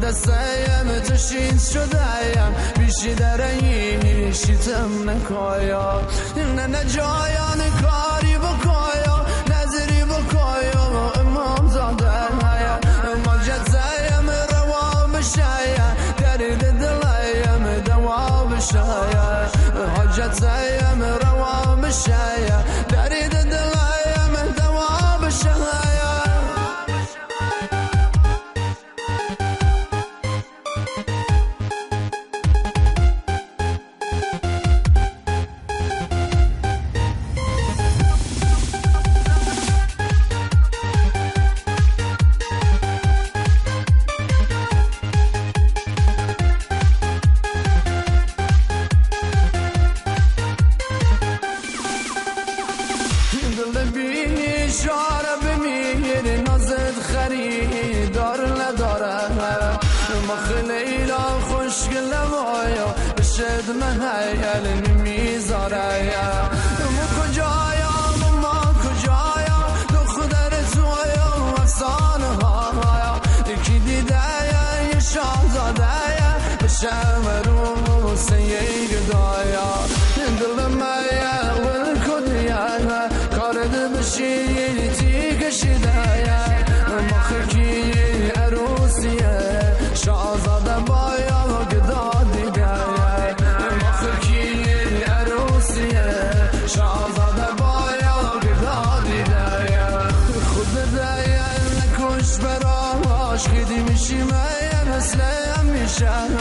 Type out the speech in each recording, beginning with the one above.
دستایم تشید شدایم بیشی درایی شیتم نکایا نه جایان کاری بکایا نظری بکایا امام زاده مجد زایم روا بشایا درد دلایم دوا بشایا حجت زایم روا بشایا درد دلایم دوا بشایا اشاره بمیر نازد خریدار نداره ما خلیلا خوشگل وایا بشد محیل نمیذاره ما کجایا ما کجایا دختر تویا افسانه ها یکی دیده یه شاهزاده بشم رو سیه گدایا دل مایه ول کدیا کارد بشی تیگ شدایا مخکی عروسیه شاهزاده بایا گدا دیگه مخکی عروسیه شاهزاده بایا گدا دیگه خود دایا نکش براش خیدی میشی مایا مثل میشه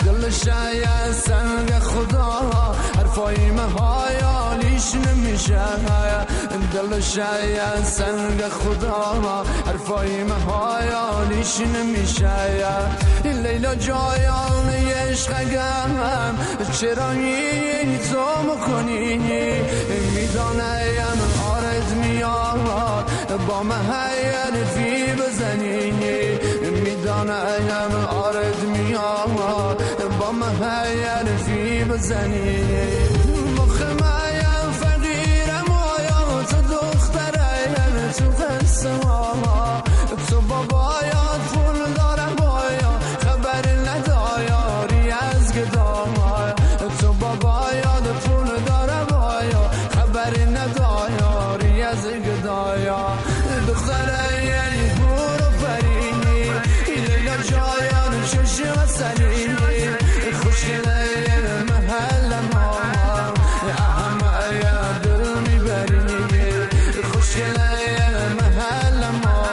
دل شایا سنگ خدا حرفای مهایا لیش نمیشه دل شایا سنگ خدا حرفای مهایا لیش نمیشه لیلا جایان عشقم چرا این تو میکنی میدانم آرد میاد با محیل فی بزنی میدانم آرد میاد با محیل فی بزنی مخمایم فقیرم آیا تو دخترم تو قصه ماما تو بابایات پول دارم بایا خبر ندایاری از گداما تو بابایات پول دارم بایا خبر ندایاری از گدایا دختره یعنی برو فرینی لیلا جایان چشم سلینی خوشگله محل ماما اهم یا دل میبرینی خوشگله محل ماما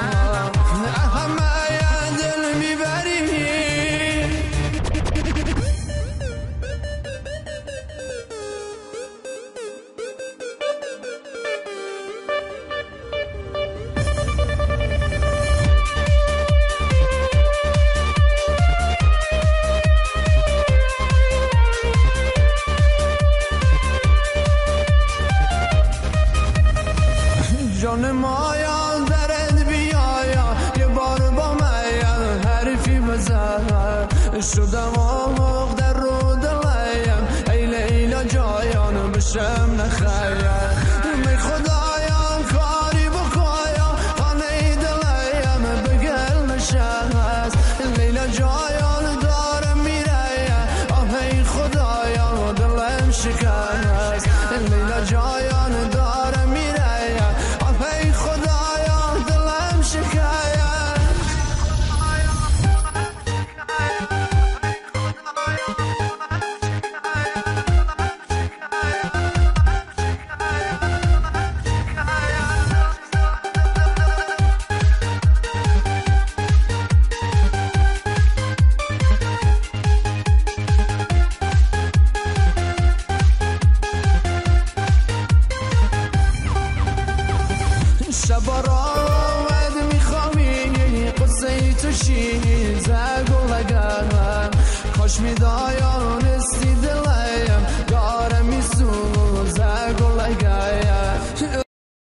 اهم یا دل میبرینی جان مایا درد بیایا یه بار با من حرفی بزن شدم آموغ در رو دلایم ای لیلا جایان بشم نخایم می خدایم کاری بکایا خانه دلایم بگل نشست لیلا جایان دارم میرایم آه ای خدایا دلم شکست لیلا جایان دارم میرایم ای خدایا دلم شکایت شبا راود میخوامی قصه توشی زگ و لگن کاش میدایان استی دل